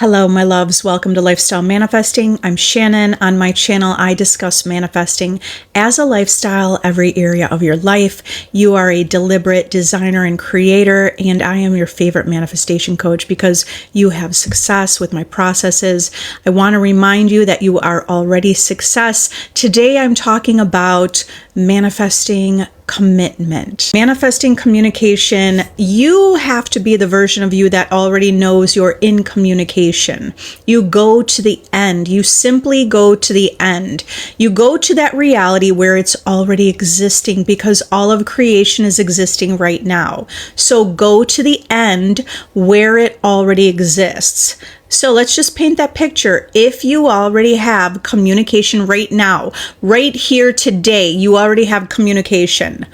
Hello, my loves. Welcome to Lifestyle Manifesting. I'm Shannon. On my channel, I discuss manifesting as a lifestyle, every area of your life. You are a deliberate designer and creator, and I am your favorite manifestation coach because you have success with my processes. I want to remind you that you are already success. Today, I'm talking about manifesting commitment. Manifesting communication, you have to be the version of you that already knows you're in communication. You go to the end. You simply go to the end. You go to that reality where it's already existing because all of creation is existing right now. So go to the end where it already exists. So let's just paint that picture. If you already have communication right now, right here today, you already have communication.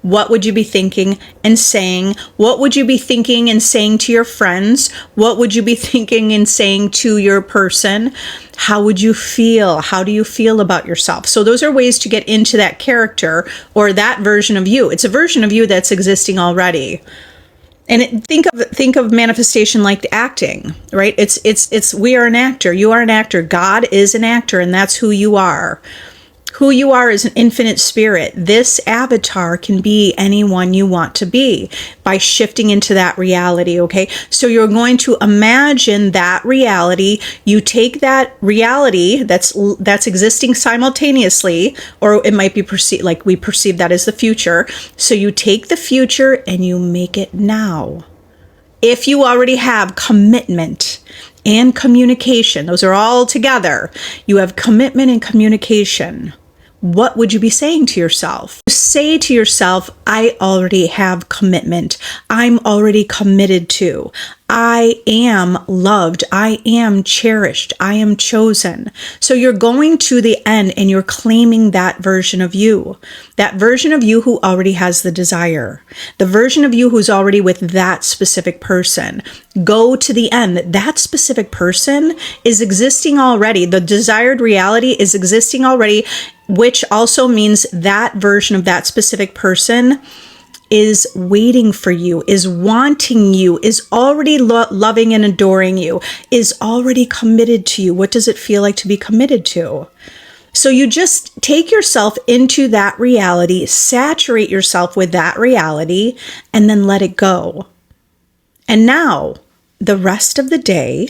What would you be thinking and saying? What would you be thinking and saying to your friends? What would you be thinking and saying to your person? How would you feel? How do you feel about yourself? So those are ways to get into that character or that version of you. It's a version of you that's existing already. And think of manifestation like acting, right? It's we are an actor. You are an actor. God is an actor, and that's who you are. Who you are is an infinite spirit. This avatar can be anyone you want to be by shifting into that reality, okay? So you're going to imagine that reality. You take that reality that's existing simultaneously, or it might be perceived like we perceive that as the future. So you take the future and you make it now. If you already have commitment and communication, those are all together. You have commitment and communication. What would you be saying to yourself? Say to yourself, I already have commitment. I'm already committed to. I am loved. I am cherished. I am chosen. So you're going to the end and you're claiming that version of you who already has the desire, the version of you who's already with that specific person. Go to the end. That specific person is existing already. The desired reality is existing already, which also means that version of that specific person is waiting for you, is wanting you, is already loving and adoring you, is already committed to you. What does it feel like to be committed to? So you just take yourself into that reality, saturate yourself with that reality, and then let it go. And now, the rest of the day,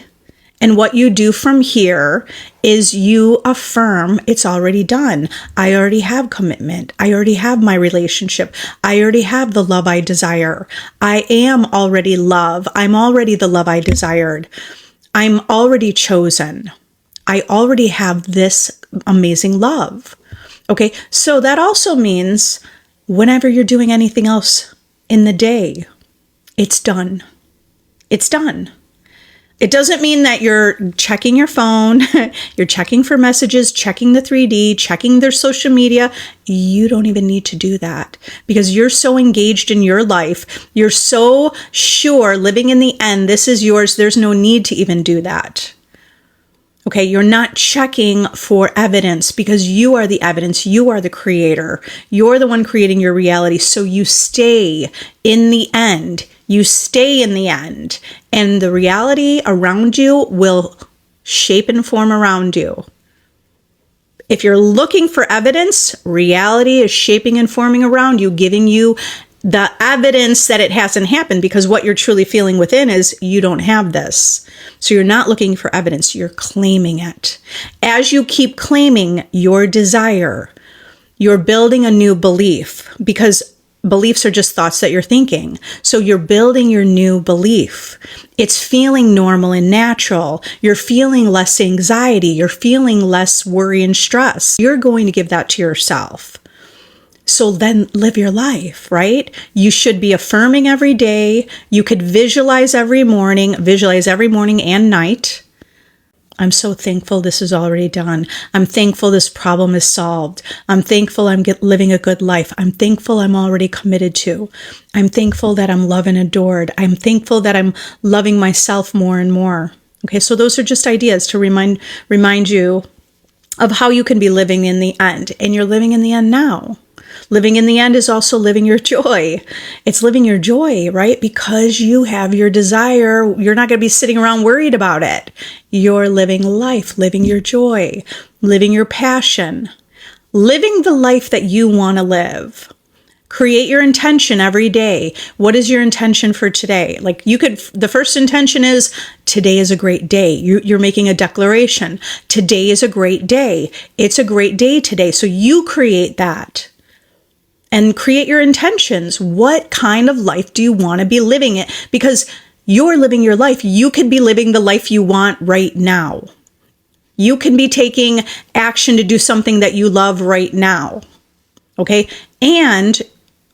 and what you do from here is you affirm it's already done. I already have commitment. I already have my relationship. I already have the love I desire. I am already love. I'm already the love I desired. I'm already chosen. I already have this amazing love. Okay, so that also means whenever you're doing anything else in the day, it's done. It's done. It doesn't mean that you're checking your phone, you're checking for messages, checking the 3D, checking their social media. You don't even need to do that because you're so engaged in your life. You're so sure living in the end, this is yours. There's no need to even do that. Okay, you're not checking for evidence because you are the evidence. You are the creator. You're the one creating your reality. So you stay in the end. You stay in the end, and the reality around you will shape and form around you. If you're looking for evidence, reality is shaping and forming around you, giving you the evidence that it hasn't happened, because what you're truly feeling within is you don't have this. So you're not looking for evidence, you're claiming it. As you keep claiming your desire, you're building a new belief, because beliefs are just thoughts that you're thinking. So you're building your new belief. It's feeling normal and natural. You're feeling less anxiety. You're feeling less worry and stress. You're going to give that to yourself. So then live your life, right? You should be affirming every day. You could visualize every morning and night. I'm so thankful this is already done. I'm thankful this problem is solved. I'm thankful I'm living a good life. I'm thankful I'm already committed to. I'm thankful that I'm loved and adored. I'm thankful that I'm loving myself more and more. Okay, so those are just ideas to remind you of how you can be living in the end. And you're living in the end now. Living in the end is also living your joy. It's living your joy, right? Because you have your desire. You're not going to be sitting around worried about it. You're living life, living your joy, living your passion, living the life that you want to live. Create your intention every day. What is your intention for today? Like the first intention is, today is a great day. You're making a declaration. Today is a great day. It's a great day today. So you create that and create your intentions. What kind of life do you want to be living it? Because you're living your life. You could be living the life you want right now. You can be taking action to do something that you love right now. Okay. And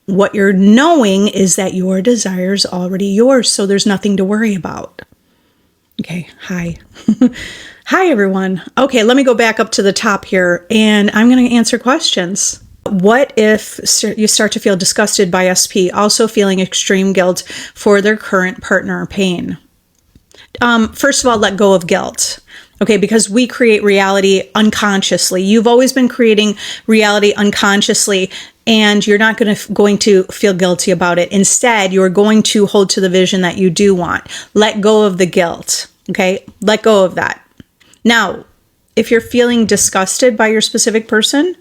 what you're knowing is that your desire is already yours, so there's nothing to worry about. Okay, hi. Hi, everyone. Okay, let me go back up to the top here, and I'm going to answer questions. What if you start to feel disgusted by SP, also feeling extreme guilt for their current partner or pain? First of all, let go of guilt. Okay, because we create reality unconsciously. You've always been creating reality unconsciously, and you're not going to feel guilty about it. Instead, you're going to hold to the vision that you do want. Let go of the guilt. Okay, let go of that. Now, if you're feeling disgusted by your specific person,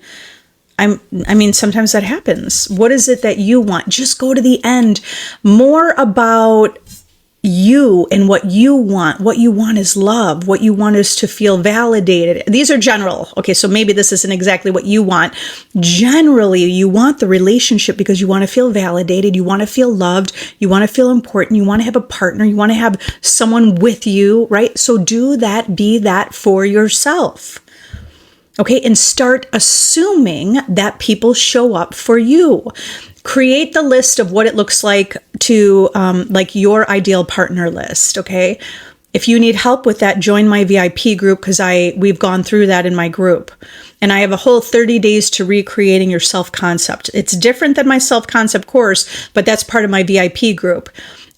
I mean, sometimes that happens. What is it that you want? Just go to the end. More about you and what you want. What you want is love. What you want is to feel validated. These are general. Okay, so maybe this isn't exactly what you want. Generally, you want the relationship because you want to feel validated. You want to feel loved. You want to feel important. You want to have a partner. You want to have someone with you, right? So do that. Be that for yourself. Okay, and start assuming that people show up for you. Create the list of what it looks like to, like your ideal partner list, okay? If you need help with that, join my VIP group because we've gone through that in my group. And I have a whole 30 days to recreating your self-concept. It's different than my self-concept course, but that's part of my VIP group.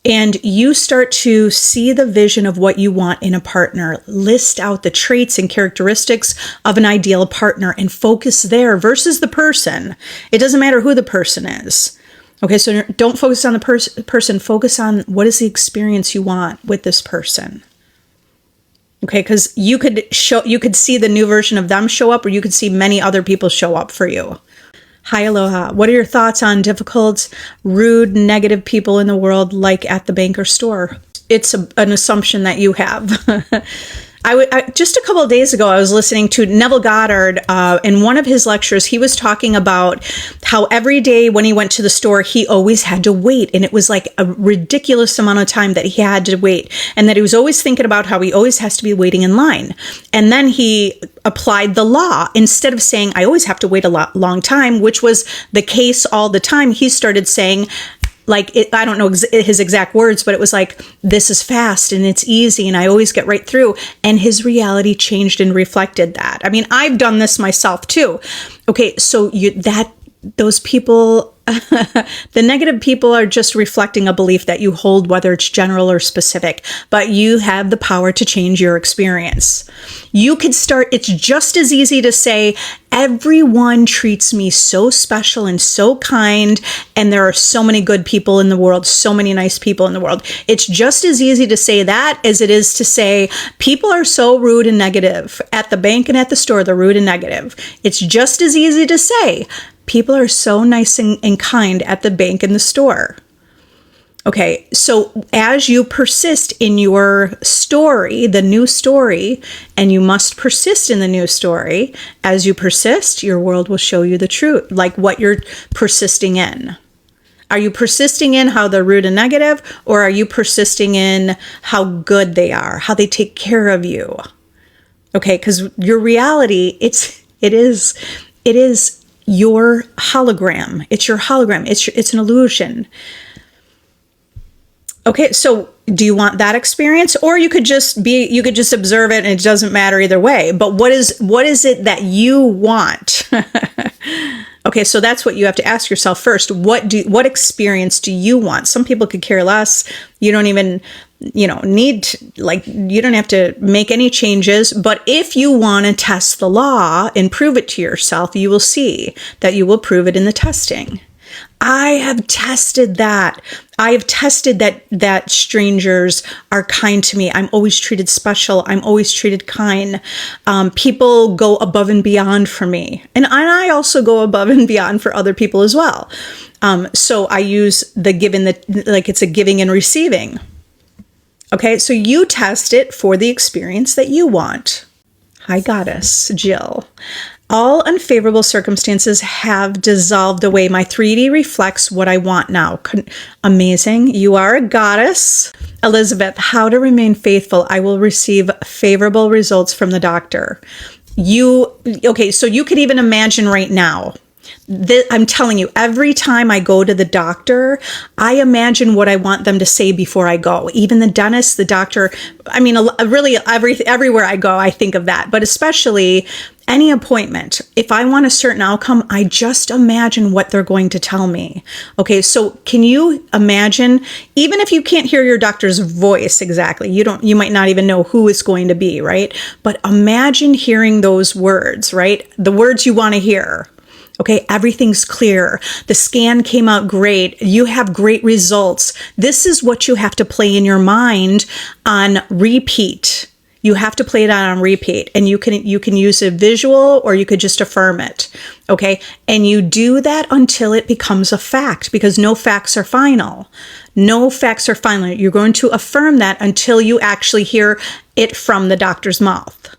And you start to see the vision of what you want in a partner. List out the traits and characteristics of an ideal partner and focus there versus the person. It doesn't matter who the person is. Okay, so don't focus on the person. Focus on what is the experience you want with this person. Okay, because you could see the new version of them show up, or you could see many other people show up for you. Hi, aloha. What are your thoughts on difficult, rude, negative people in the world, like at the bank or store? It's an assumption that you have. Just a couple of days ago, I was listening to Neville Goddard. In one of his lectures, he was talking about how every day when he went to the store, he always had to wait. And it was like a ridiculous amount of time that he had to wait. And that he was always thinking about how he always has to be waiting in line. And then he applied the law. Instead of saying, I always have to wait a long time, which was the case all the time, he started saying, I don't know his exact words, but it was like, this is fast and it's easy and I always get right through. And his reality changed and reflected that. I mean, I've done this myself too. Okay, so those people, the negative people are just reflecting a belief that you hold, whether it's general or specific, but you have the power to change your experience. You could start, it's just as easy to say, everyone treats me so special and so kind, and there are so many good people in the world, so many nice people in the world. It's just as easy to say that as it is to say, people are so rude and negative. At the bank and at the store, they're rude and negative. It's just as easy to say, people are so nice and kind at the bank and the store. Okay, so as you persist in your story, the new story, and you must persist in the new story, as you persist, your world will show you the truth, like what you're persisting in. Are you persisting in how they're rude and negative, or are you persisting in how good they are, how they take care of you? Okay, because your reality, it is your hologram. It's your hologram. It's an illusion. Okay, so do you want that experience, or you could just observe it and it doesn't matter either way? But what is it that you want? Okay, so that's what you have to ask yourself first. What experience do you want? Some people could care less. You don't even you don't have to make any changes. But if you want to test the law and prove it to yourself, you will see that you will prove it in the testing. I have tested that. I have tested that strangers are kind to me. I'm always treated special. I'm always treated kind. People go above and beyond for me. And I also go above and beyond for other people as well. So I use the given, like it's a giving and receiving. Okay, so you test it for the experience that you want. Hi, Goddess Jill. All unfavorable circumstances have dissolved away. My 3D reflects what I want now. Amazing. You are a goddess. Elizabeth, how to remain faithful. I will receive favorable results from the doctor. Okay, so you could even imagine right now. I'm telling you, every time I go to the doctor, I imagine what I want them to say before I go. Even the dentist, the doctor, I mean, really everywhere I go, I think of that. But especially any appointment, if I want a certain outcome, I just imagine what they're going to tell me. Okay, so can you imagine, even if you can't hear your doctor's voice exactly, you might not even know who it's going to be, right? But imagine hearing those words, right? The words you want to hear. Okay, everything's clear. The scan came out great. You have great results. This is what you have to play in your mind on repeat. You have to play it on repeat, and you can use a visual or you could just affirm it. Okay, and you do that until it becomes a fact, because no facts are final. No facts are final. You're going to affirm that until you actually hear it from the doctor's mouth.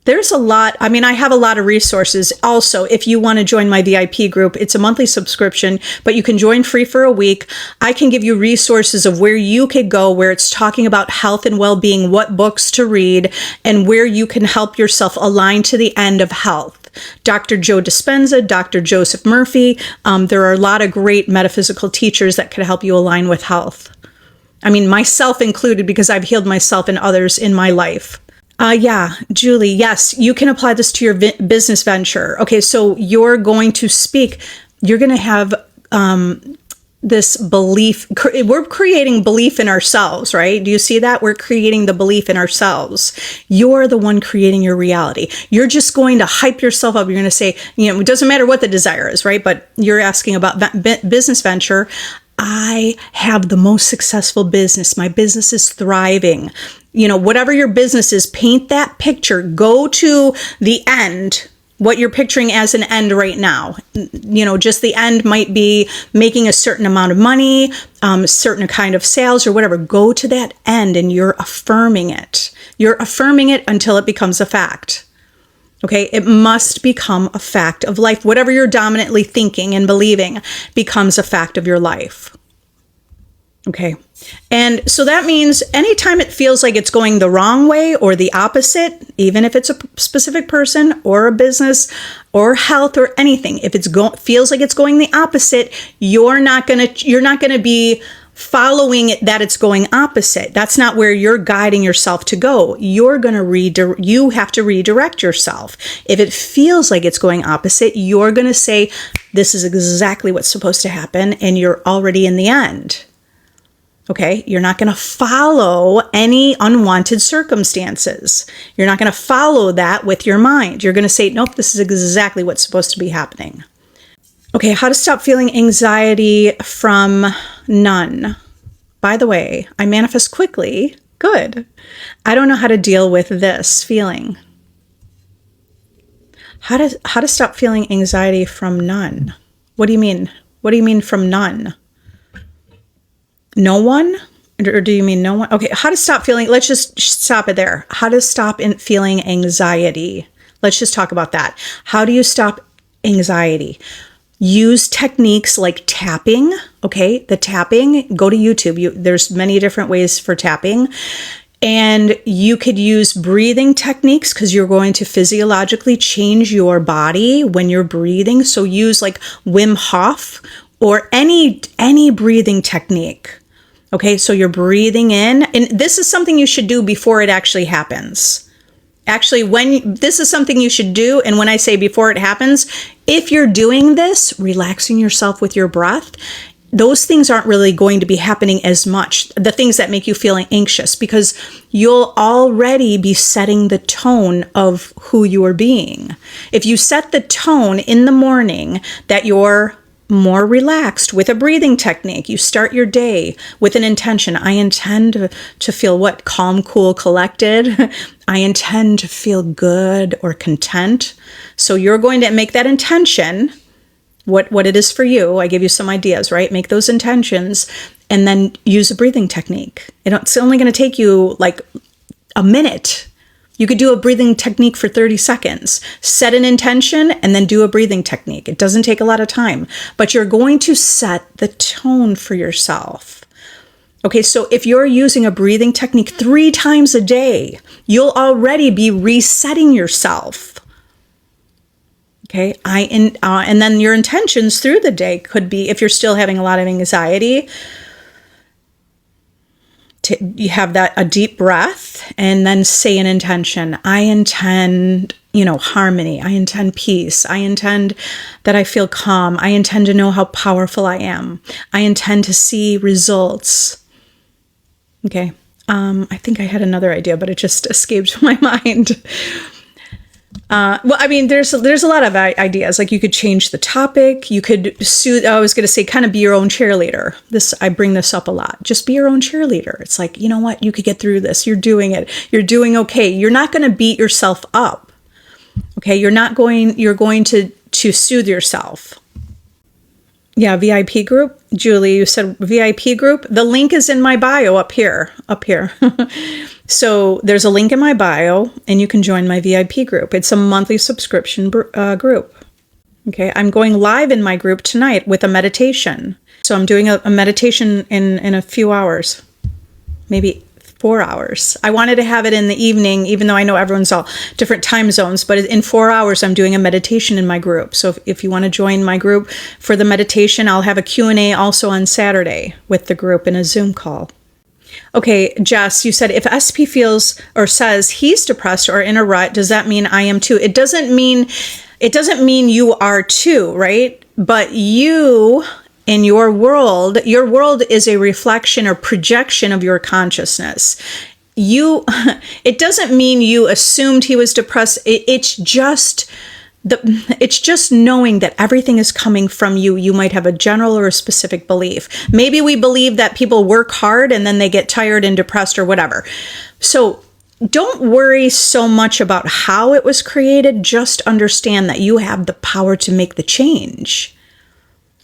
There's a lot. I mean, I have a lot of resources. Also, if you want to join my VIP group, it's a monthly subscription, but you can join free for a week. I can give you resources of where you could go, where it's talking about health and well-being, what books to read, and where you can help yourself align to the end of health. Dr. Joe Dispenza, Dr. Joseph Murphy. There are a lot of great metaphysical teachers that could help you align with health. I mean, myself included, because I've healed myself and others in my life. Yeah, Julie, yes, you can apply this to your business venture. Okay, so you're going to speak, you're going to have this belief. We're creating belief in ourselves, right? Do you see that? We're creating the belief in ourselves. You're the one creating your reality. You're just going to hype yourself up. You're going to say, it doesn't matter what the desire is, right? But you're asking about business venture. I have the most successful business. My business is thriving. Whatever your business is, paint that picture. Go to the end, what you're picturing as an end right now. Just the end might be making a certain amount of money, certain kind of sales or whatever. Go to that end and you're affirming it. You're affirming it until it becomes a fact. Okay, it must become a fact of life. Whatever you're dominantly thinking and believing becomes a fact of your life. Okay, and so that means anytime it feels like it's going the wrong way or the opposite, even if it's a specific person or a business or health or anything, if feels like it's going the opposite, you're not gonna be following it that it's going opposite. That's not where you're guiding yourself to go. You have to redirect yourself. If it feels like it's going opposite, you're going to say, this is exactly what's supposed to happen, and you're already in the end. Okay? You're not going to follow any unwanted circumstances. You're not going to follow that with your mind. You're going to say, nope, this is exactly what's supposed to be happening. Okay, how to stop feeling anxiety from none. By the way, I manifest quickly. Good. I don't know how to deal with this feeling. How to stop feeling anxiety from none? What do you mean? What do you mean from none? No one? Or do you mean no one? Okay, how to stop feeling, let's just stop it there. How to stop feeling anxiety. Let's just talk about that. How do you stop anxiety? Use techniques like tapping. Okay, the tapping, go to YouTube. There's many different ways for tapping. And you could use breathing techniques because you're going to physiologically change your body when you're breathing. So use like Wim Hof or any breathing technique. Okay, so you're breathing in. And this is something you should do before it actually happens. Actually, this is something you should do, and when I say before it happens, if you're doing this, relaxing yourself with your breath, those things aren't really going to be happening as much, the things that make you feel anxious, because you'll already be setting the tone of who you are being. If you set the tone in the morning that you're more relaxed with a breathing technique, you start your day with an intention. I intend to feel what? Calm, cool, collected. I intend to feel good or content. So you're going to make that intention what it is for you. I give you some ideas, right? Make those intentions and then use a breathing technique. It's only going to take you like a minute. You could do a breathing technique for 30 seconds. Set an intention and then do a breathing technique. It doesn't take a lot of time, but you're going to set the tone for yourself. Okay, so if you're using a breathing technique 3 times a day, you'll already be resetting yourself. Okay, and then your intentions through the day could be, if you're still having a lot of anxiety, you have a deep breath and then say an intention. I intend, harmony. I intend peace. I intend that I feel calm. I intend to know how powerful I am. I intend to see results. Okay. I think I had another idea, but it just escaped my mind. There's a lot of ideas. Like you could change the topic. You could I was going to say, kind of be your own cheerleader. I bring this up a lot. Just be your own cheerleader. It's like, you know what? You could get through this. You're doing it. You're doing okay. You're not going to beat yourself up. Okay. You're going to soothe yourself. Yeah. VIP group. Julie, you said VIP group. The link is in my bio up here. So there's a link in my bio and you can join my VIP group. It's a monthly subscription group. Okay. I'm going live in my group tonight with a meditation. So I'm doing a meditation in a few hours, maybe 4 hours. I wanted to have it in the evening, even though I know everyone's all different time zones, but in 4 hours, I'm doing a meditation in my group. So if you want to join my group for the meditation, I'll have a Q&A also on Saturday with the group in a Zoom call. Okay, Jess, you said if SP feels or says he's depressed or in a rut, does that mean I am too? It doesn't mean you are too, right? But you in your world is a reflection or projection of your consciousness. It doesn't mean you assumed he was depressed. It's just knowing that everything is coming from you. You might have a general or a specific belief. Maybe we believe that people work hard and then they get tired and depressed or whatever. So don't worry so much about how it was created. Just understand that you have the power to make the change.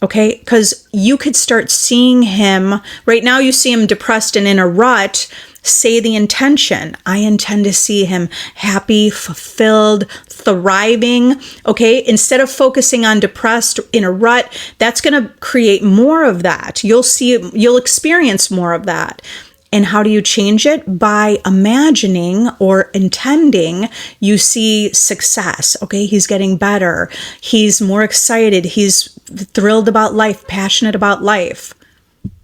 Okay? Because you could start seeing him. Right now you see him depressed and in a rut. Say the intention. I intend to see him happy, fulfilled, thriving. Okay. Instead of focusing on depressed in a rut, that's going to create more of that. You'll experience more of that. And how do you change it? By imagining or intending you see success. Okay. He's getting better. He's more excited. He's thrilled about life, passionate about life.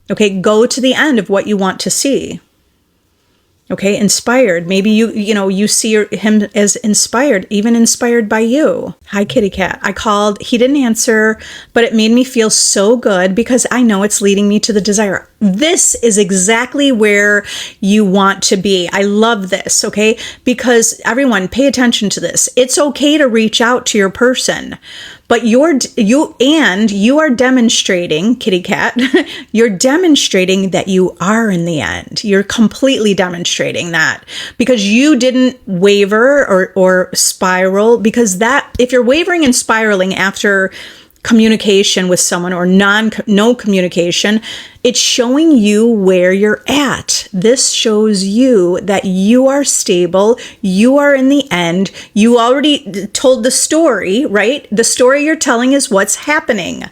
Okay. Go to the end of what you want to see. Okay, inspired. Maybe you see him as inspired, even inspired by you. Hi, kitty cat. I called, he didn't answer, but it made me feel so good because I know it's leading me to the desire. This is exactly where you want to be. I love this, okay? Because everyone, pay attention to this. It's okay to reach out to your person, but you are demonstrating, kitty cat, you're demonstrating that you are in the end. You're completely demonstrating that because you didn't waver or spiral, because if you're wavering and spiraling after communication with someone or no communication, it's showing you where you're at. This shows you that you are stable. You are in the end. You already told the story, right? The story you're telling is what's happening.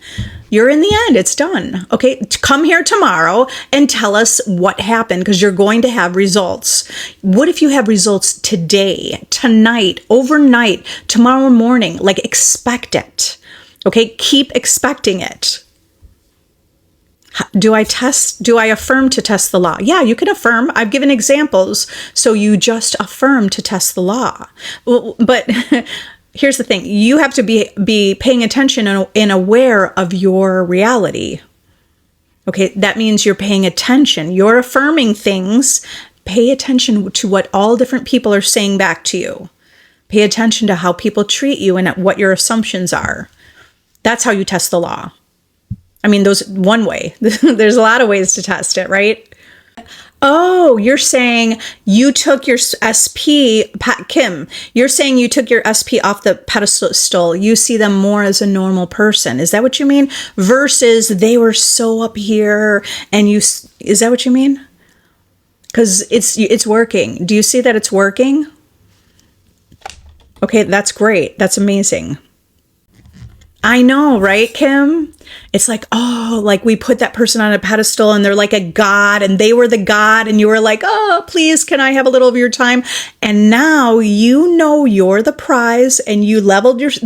You're in the end. It's done. Okay. Come here tomorrow and tell us what happened because you're going to have results. What if you have results today, tonight, overnight, tomorrow morning? Like expect it. Okay, keep expecting it. Do I affirm to test the law? Yeah, you can affirm. I've given examples. So you just affirm to test the law. But here's the thing. You have to be paying attention and aware of your reality. Okay, that means you're paying attention. You're affirming things. Pay attention to what all different people are saying back to you. Pay attention to how people treat you and what your assumptions are. That's how you test the law. I mean, those one way. There's a lot of ways to test it, right? Oh, you're saying you took your SP, Kim, you're saying you took your SP off the pedestal. You see them more as a normal person. Is that what you mean? Versus they were so up here and is that what you mean? Because it's working. Do you see that it's working? Okay, that's great. That's amazing. I know, right, Kim? It's like, oh, like we put that person on a pedestal and they're like a god and they were the god and you were like, oh, please, can I have a little of your time? And now you know you're the prize and you leveled up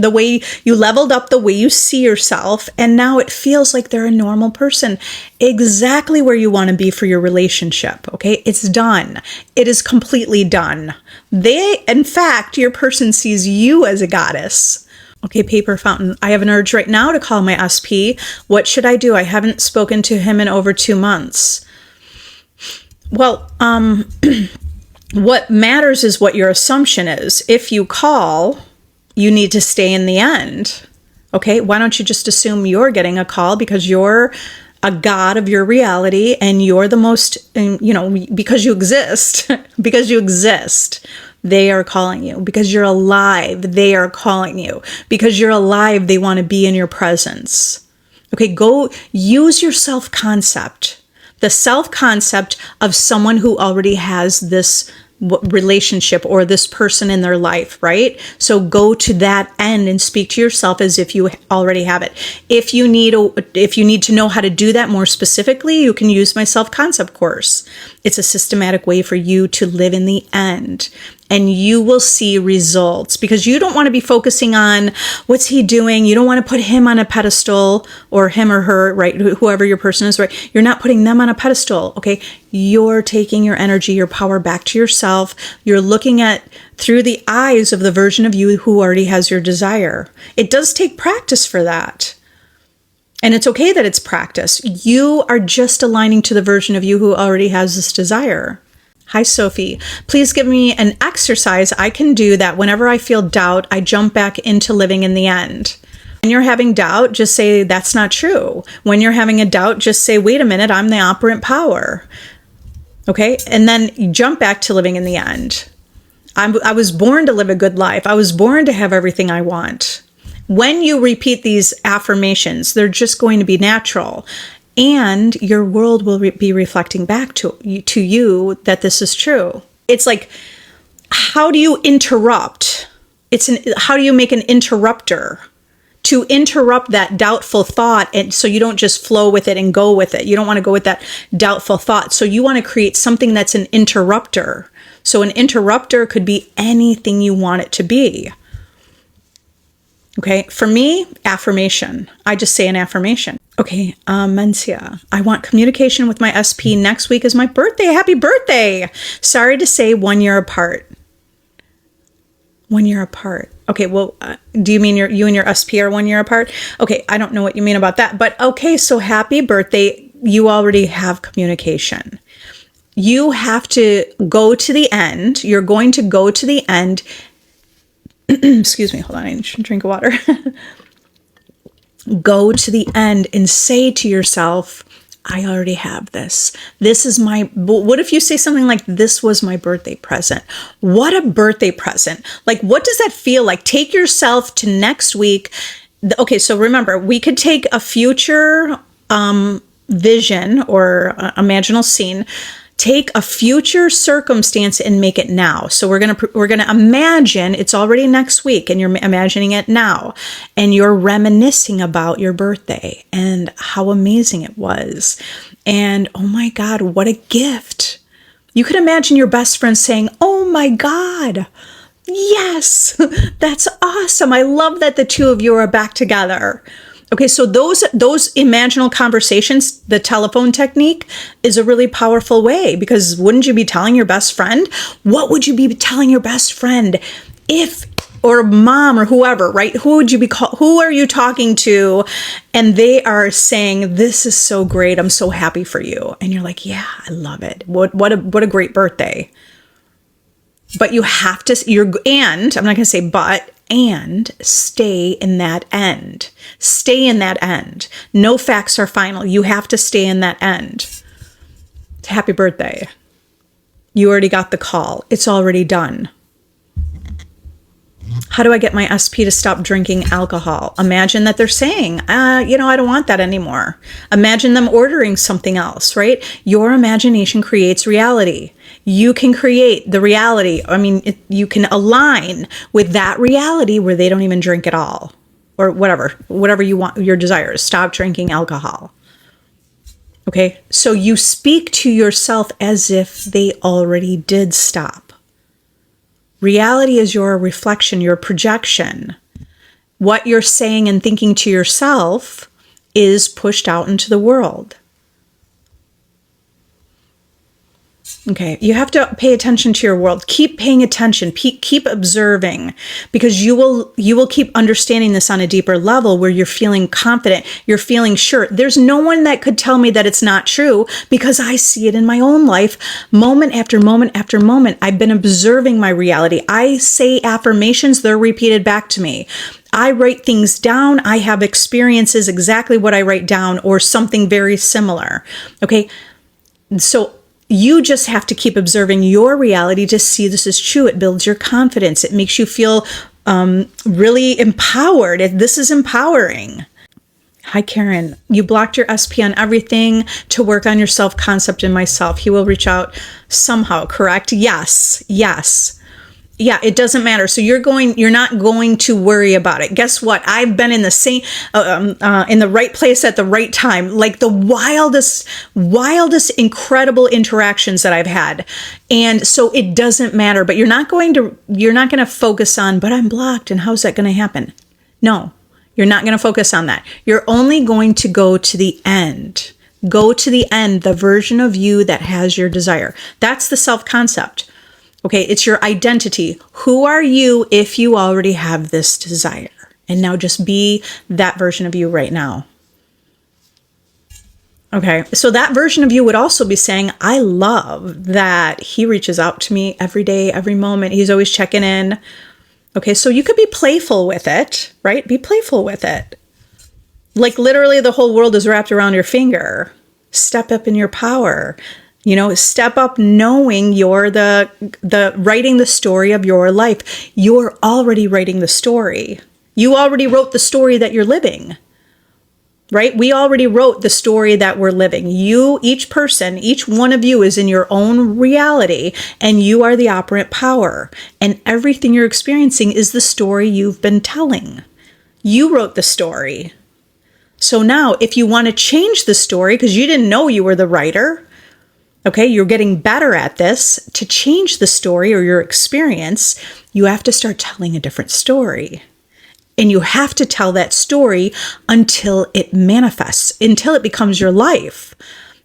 the way you see yourself. And now it feels like they're a normal person, exactly where you want to be for your relationship. Okay, it's done. It is completely done. In fact, your person sees you as a goddess. Okay, paper fountain. I have an urge right now to call my SP. What should I do? I haven't spoken to him in over 2 months. Well, what matters is what your assumption is. If you call, you need to stay in the end. Okay, why don't you just assume you're getting a call because you're a god of your reality and you're the most, because you exist, because you exist. They are calling you. Because you're alive, they are calling you. Because you're alive, they want to be in your presence. Okay, go use your self-concept. The self-concept of someone who already has this relationship or this person in their life, right? So go to that end and speak to yourself as if you already have it. If you need to know how to do that more specifically, you can use my self-concept course. It's a systematic way for you to live in the end. And you will see results because you don't want to be focusing on what's he doing. You don't want to put him on a pedestal or him or her, right? Whoever your person is, right? You're not putting them on a pedestal, okay? You're taking your energy, your power back to yourself. You're looking at through the eyes of the version of you who already has your desire. It does take practice for that. And it's okay that it's practice. You are just aligning to the version of you who already has this desire. Hi, Sophie. Please give me an exercise I can do that whenever I feel doubt, I jump back into living in the end. When you're having doubt, just say, that's not true. When you're having a doubt, just say, wait a minute, I'm the operant power. Okay? And then jump back to living in the end. I was born to live a good life. I was born to have everything I want. When you repeat these affirmations, they're just going to be natural. And your world will be reflecting back to you that this is true. It's like, how do you interrupt? How do you make an interrupter to interrupt that doubtful thought, and so you don't just flow with it and go with it. You don't want to go with that doubtful thought. So you want to create something that's an interrupter. So an interrupter could be anything you want it to be. Okay, for me, affirmation. I just say an affirmation. Okay, Mencia. I want communication with my SP. Next week is my birthday. Happy birthday! Sorry to say 1 year apart. 1 year apart. Okay, well, do you mean you and your SP are 1 year apart? Okay, I don't know what you mean about that. But okay, so happy birthday. You already have communication. You have to go to the end. You're going to go to the end. Excuse me, hold on, I need to drink of water. Go to the end and say to yourself, I already have this. This is what if you say something like, this was my birthday present? What a birthday present. Like, what does that feel like? Take yourself to next week. Okay, so remember, we could take a future vision or imaginal scene, take a future circumstance and make it now. So we're gonna imagine it's already next week, and you're imagining it now, and you're reminiscing about your birthday and how amazing it was, and oh my God, what a gift! You could imagine your best friend saying, "Oh my God, yes, that's awesome! I love that the two of you are back together." Okay, so those imaginal conversations, the telephone technique, is a really powerful way, because wouldn't you be telling your best friend? What would you be telling your best friend if or mom or whoever, right? Who would you be called? Who are you talking to? And they are saying, this is so great. I'm so happy for you. And you're like, yeah, I love it. What a great birthday. But you have to, and I'm not going to say but, and stay in that end. Stay in that end. No facts are final. You have to stay in that end. Happy birthday. You already got the call. It's already done. How do I get my SP to stop drinking alcohol? Imagine that they're saying, I don't want that anymore. Imagine them ordering something else, right? Your imagination creates reality. You can create the reality. I mean, you can align with that reality where they don't even drink at all, or whatever you want, your desires. Stop drinking alcohol. Okay, so you speak to yourself as if they already did stop. Reality is your reflection, your projection. What you're saying and thinking to yourself is pushed out into the world. Okay, you have to pay attention to your world. Keep paying attention. Keep observing, because you will keep understanding this on a deeper level where you're feeling confident. You're feeling sure. There's no one that could tell me that it's not true, because I see it in my own life, moment after moment after moment. I've been observing my reality. I say affirmations, they're repeated back to me. I write things down. I have experiences exactly what I write down, or something very similar. Okay, so you just have to keep observing your reality to see this is true. It builds your confidence. It makes you feel really empowered. This is empowering. Hi, Karen. You blocked your SP on everything to work on your self-concept and myself. He will reach out somehow, correct? Yes. Yeah, it doesn't matter. So you're not going to worry about it. Guess what? I've been in the same, in the right place at the right time, like the wildest, incredible interactions that I've had. And so it doesn't matter, but you're not going to focus on, but I'm blocked and how's that going to happen? No, you're not going to focus on that. You're only going to go to the end. Go to the end, the version of you that has your desire. That's the self-concept. Okay, it's your identity. Who are you if you already have this desire? And now just be that version of you right now. Okay, so that version of you would also be saying, I love that he reaches out to me every day, every moment. He's always checking in. Okay, so you could be playful with it, right? Be playful with it. Like literally the whole world is wrapped around your finger. Step up in your power. Step up knowing you're the writing the story of your life. You're already writing the story. You already wrote the story that you're living, right? We already wrote the story that we're living. You, each person, each one of you is in your own reality, and you are the operant power. And everything you're experiencing is the story you've been telling. You wrote the story. So now if you want to change the story, because you didn't know you were the writer, okay, you're getting better at this. To change the story or your experience, you have to start telling a different story. And you have to tell that story until it manifests, until it becomes your life.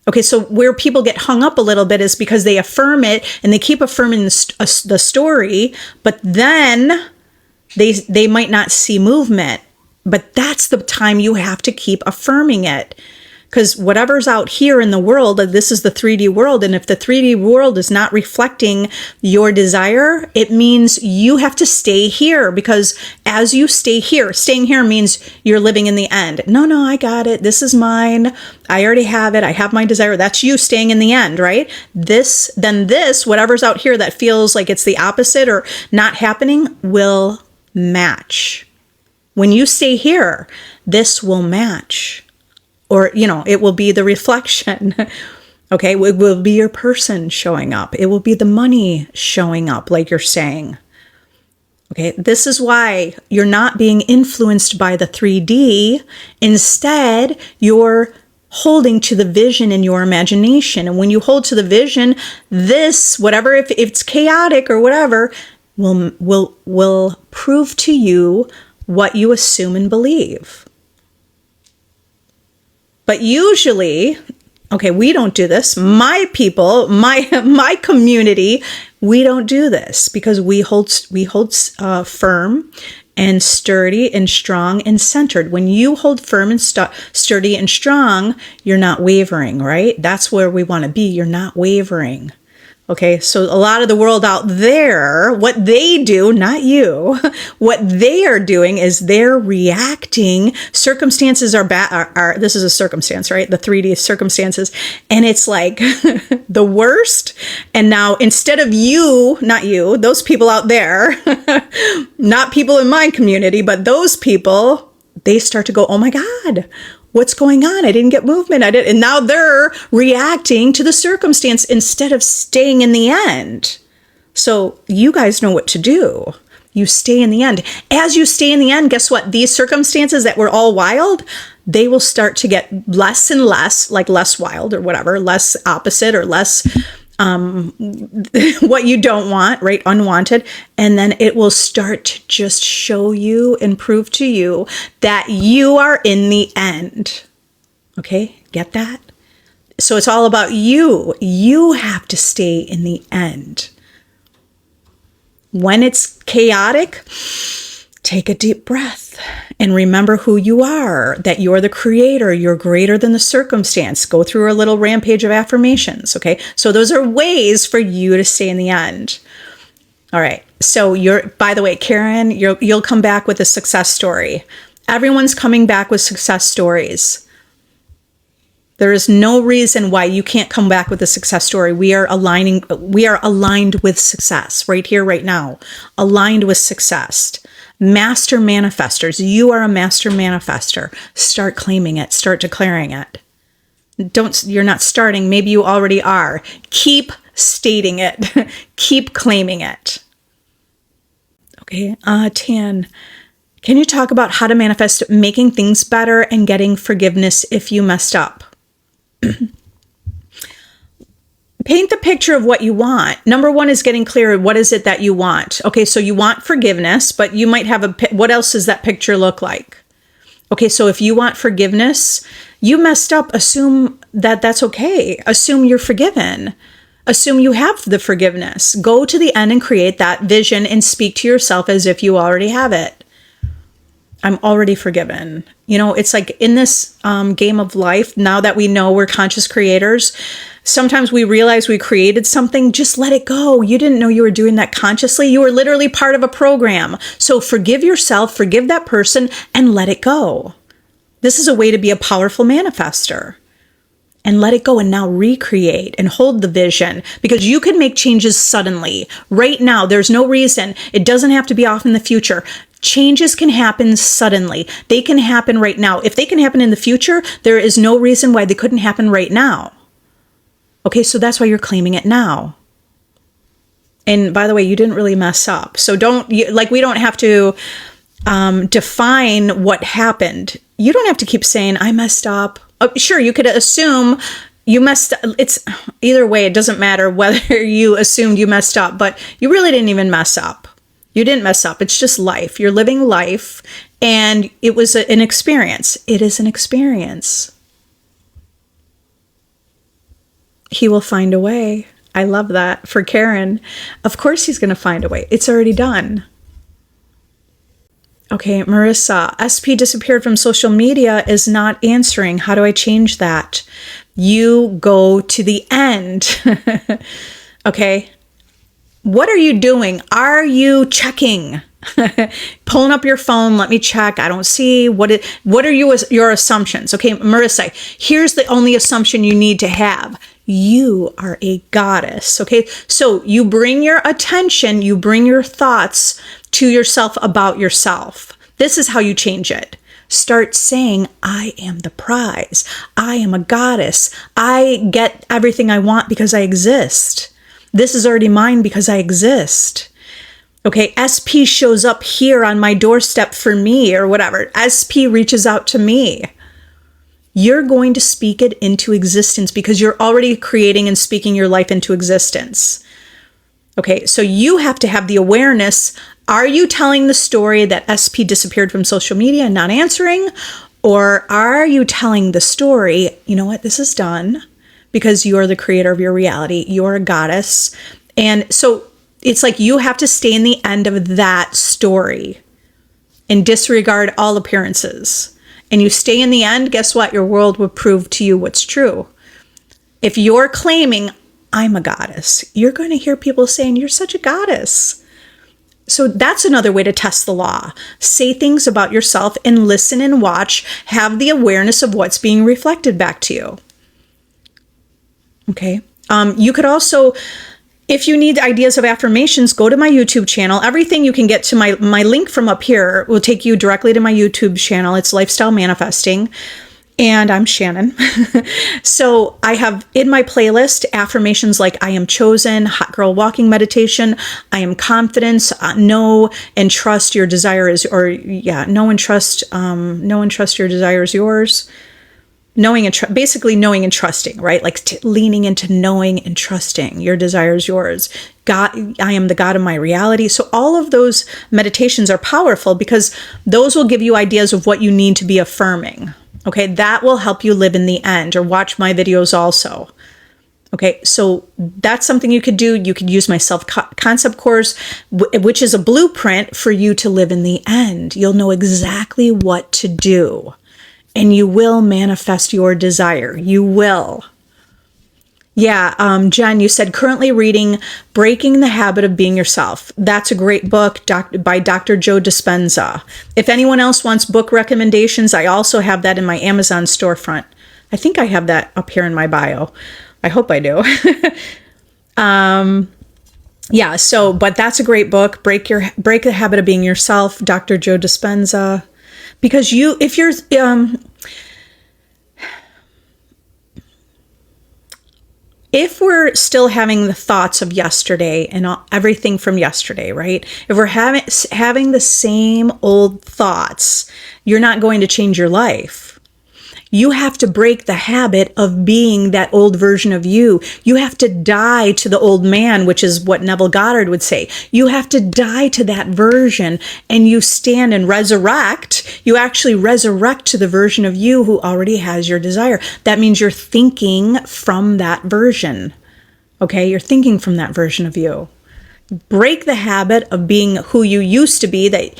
Okay, so where people get hung up a little bit is because they affirm it and they keep affirming the story, but then they might not see movement. But that's the time you have to keep affirming it. Because whatever's out here in the world, this is the 3D world. And if the 3D world is not reflecting your desire, it means you have to stay here. Because as you stay here, staying here means you're living in the end. No, I got it. This is mine. I already have it. I have my desire. That's you staying in the end, right? This, whatever's out here that feels like it's the opposite or not happening will match. When you stay here, this will match. Or, it will be the reflection. Okay, it will be your person showing up. It will be the money showing up, like you're saying. Okay, this is why you're not being influenced by the 3D. Instead, you're holding to the vision in your imagination. And when you hold to the vision, this, whatever, if it's chaotic or whatever, will prove to you what you assume and believe. But usually, Okay, we don't do this. My people, my community, we don't do this because we hold firm and sturdy and strong and centered. When you hold firm and sturdy and strong, you're not wavering, right? That's where we want to be. You're not wavering. Okay, so a lot of the world out there, what they do, not you, what they are doing is they're reacting. Circumstances are bad. This is a circumstance, right? The 3D circumstances. And it's like the worst. And now instead of you, not you, those people out there, not people in my community, but those people, they start to go, oh my God, what's going on? I didn't get movement. And now they're reacting to the circumstance instead of staying in the end. So you guys know what to do. You stay in the end. As you stay in the end, guess what? These circumstances that were all wild, they will start to get less and less, like less wild or whatever, less opposite or less what you don't want, right? Unwanted. And then it will start to just show you and prove to you that you are in the end. Okay, get that? So it's all about you. You have to stay in the end. When it's chaotic, take a deep breath and remember who you are, that you're the creator, you're greater than the circumstance. Go through a little rampage of affirmations, okay? So those are ways for you to stay in the end. All right. So by the way, Karen, you'll come back with a success story. Everyone's coming back with success stories. There is no reason why you can't come back with a success story. We are aligned with success right here, right now. Aligned with success. Master manifestors. You are a master manifester. Start claiming it. Start declaring it. You're not starting. Maybe you already are. Keep stating it. Keep claiming it. Okay. Tan, can you talk about how to manifest making things better and getting forgiveness if you messed up? Paint the picture of what you want. Number one is getting clear. What is it that you want? Okay, so you want forgiveness, but you might have what else does that picture look like? Okay, so if you want forgiveness, you messed up, assume that that's okay. Assume you're forgiven. Assume you have the forgiveness. Go to the end and create that vision and speak to yourself as if you already have it. I'm already forgiven. You know, it's like in this game of life, now that we know we're conscious creators, sometimes we realize we created something, just let it go. You didn't know you were doing that consciously. You were literally part of a program. So forgive yourself, forgive that person, and let it go. This is a way to be a powerful manifester. And let it go and now recreate and hold the vision, because you can make changes suddenly. Right now, there's no reason. It doesn't have to be off in the future. Changes can happen suddenly. They can happen right now. If they can happen in the future, there is no reason why they couldn't happen right now. Okay, so that's why you're claiming it now. And by the way, you didn't really mess up. So we don't have to define what happened. You don't have to keep saying, I messed up. Sure, you could assume you messed up. It's either way, it doesn't matter whether you assumed you messed up, but you really didn't even mess up. You didn't mess up. It's just life. You're living life, and it was an experience. It is an experience. He will find a way. I love that for Karen. Of course he's going to find a way. It's already done. Okay, Marissa, SP disappeared from social media, is not answering. How do I change that? You go to the end. Okay. What are you doing? Are you checking? Pulling up your phone, let me check. I don't see. What are your assumptions? Okay, Marissa, here's the only assumption you need to have. You are a goddess. Okay, so you bring your attention, you bring your thoughts to yourself about yourself. This is how you change it. Start saying, I am the prize. I am a goddess. I get everything I want because I exist. This is already mine because I exist. Okay, SP shows up here on my doorstep for me or whatever. SP reaches out to me. You're going to speak it into existence because you're already creating and speaking your life into existence. Okay, so you have to have the awareness. Are you telling the story that SP disappeared from social media and not answering? Or are you telling the story, you know what, this is done. because you're the creator of your reality. You're a goddess. And so it's like you have to stay in the end of that story and disregard all appearances. And you stay in the end, guess what? Your world will prove to you what's true. If you're claiming, I'm a goddess, you're going to hear people saying, you're such a goddess. So that's another way to test the law. Say things about yourself and listen and watch. Have the awareness of what's being reflected back to you. Okay. You could also, if you need ideas of affirmations, go to my YouTube channel. Everything you can get to my link from up here will take you directly to my YouTube channel. It's Lifestyle Manifesting. And I'm Shannon. So I have in my playlist affirmations like I am chosen, hot girl walking meditation, I am confidence, know and trust your desire is, know and trust your desire is yours. Basically knowing and trusting, right? Like leaning into knowing and trusting your desire is yours. God, I am the God of my reality. So all of those meditations are powerful because those will give you ideas of what you need to be affirming. Okay, that will help you live in the end, or watch my videos also. Okay, so that's something you could do. You could use my self-concept course, which is a blueprint for you to live in the end. You'll know exactly what to do, and you will manifest your desire. You will. Yeah, Jen, you said currently reading Breaking the Habit of Being Yourself. That's a great book by Dr. Joe Dispenza. If anyone else wants book recommendations, I also have that in my Amazon storefront. I think I have that up here in my bio. I hope I do. Yeah, so, but that's a great book. Break the Habit of Being Yourself, Dr. Joe Dispenza. Because if we're still having the thoughts of yesterday and everything from yesterday, right? If we're having the same old thoughts, you're not going to change your life. You have to break the habit of being that old version of you. You have to die to the old man, which is what Neville Goddard would say. You have to die to that version, and you stand and resurrect. You actually resurrect to the version of you who already has your desire. That means you're thinking from that version. Okay, you're thinking from that version of you. Break the habit of being who you used to be, that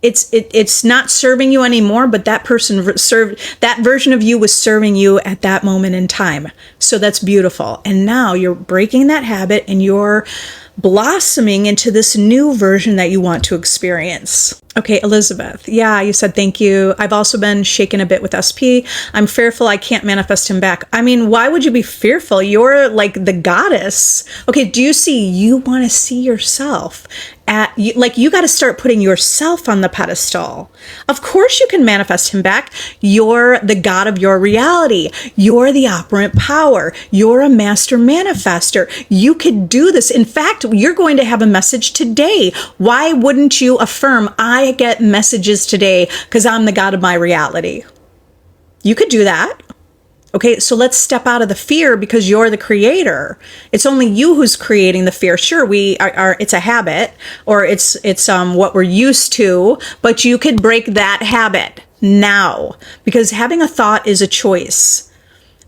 it's not serving you anymore, but that version of you was serving you at that moment in time. So that's beautiful. And now you're breaking that habit and you're blossoming into this new version that you want to experience. Okay, Elizabeth. Yeah, you said thank you. I've also been shaken a bit with SP. I'm fearful I can't manifest him back. I mean, why would you be fearful? You're like the goddess. Okay, do you see, you want to see yourself you got to start putting yourself on the pedestal. Of course you can manifest him back. You're the God of your reality. You're the operant power. You're a master manifester. You could do this. In fact, you're going to have a message today. Why wouldn't you affirm, I get messages today because I'm the God of my reality? You could do that. Okay, so let's step out of the fear because you're the creator. It's only you who's creating the fear. Sure, we are it's a habit, or it's what we're used to, but you could break that habit now, because having a thought is a choice.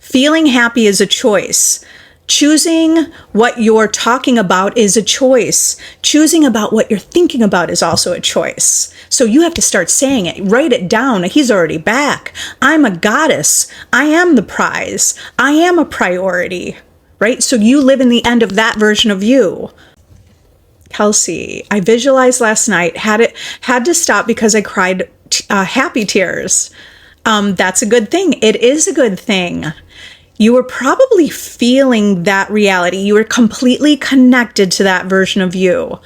Feeling happy is a choice. Choosing what you're talking about is a choice. Choosing about what you're thinking about is also a choice. So you have to start saying it. Write it down. He's already back. I'm a goddess. I am the prize. I am a priority, right? So you live in the end of that version of you. Kelsey, I visualized last night, had to stop because I cried happy tears. That's a good thing. It is a good thing. You were probably feeling that reality. You were completely connected to that version of you.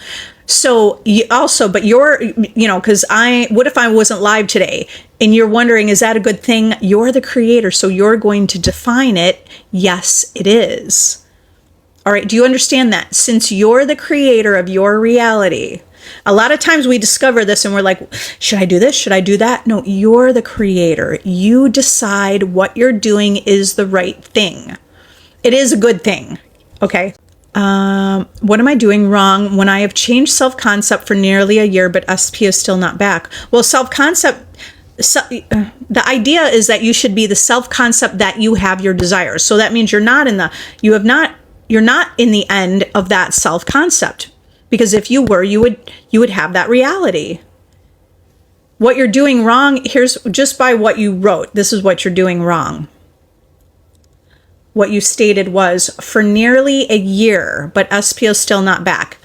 So but you're, because what if I wasn't live today? And you're wondering, is that a good thing? You're the creator, so you're going to define it. Yes, it is. All right, do you understand that? Since you're the creator of your reality, a lot of times we discover this and we're like, should I do this? Should I do that? No, you're the creator. You decide what you're doing is the right thing. It is a good thing. Okay. What am I doing wrong when I have changed self-concept for nearly a year, but SP is still not back? Well, self-concept, So, the idea is that you should be the self-concept that you have your desires. So that means you're not in the end of that self-concept, because if you were, you would have that reality. What you're doing wrong, here's just by what you wrote, this is what you're doing wrong. What you stated was, for nearly a year, but SP is still not back.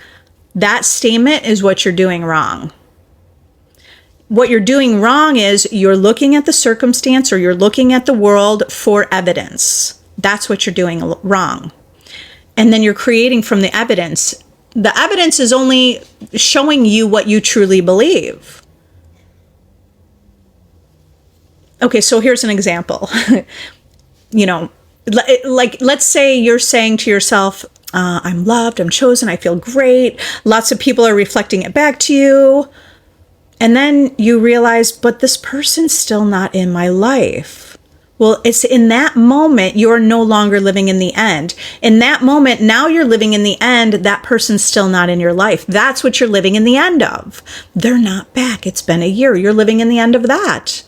That statement is what you're doing wrong. What you're doing wrong is you're looking at the circumstance, or you're looking at the world for evidence. That's what you're doing wrong. And then you're creating from the evidence. The evidence is only showing you what you truly believe. Okay, so here's an example. Like, let's say you're saying to yourself, I'm loved, I'm chosen, I feel great. Lots of people are reflecting it back to you. And then you realize, but this person's still not in my life. Well, it's in that moment, you're no longer living in the end. In that moment, now you're living in the end, that person's still not in your life. That's what you're living in the end of. They're not back. It's been a year. You're living in the end of that.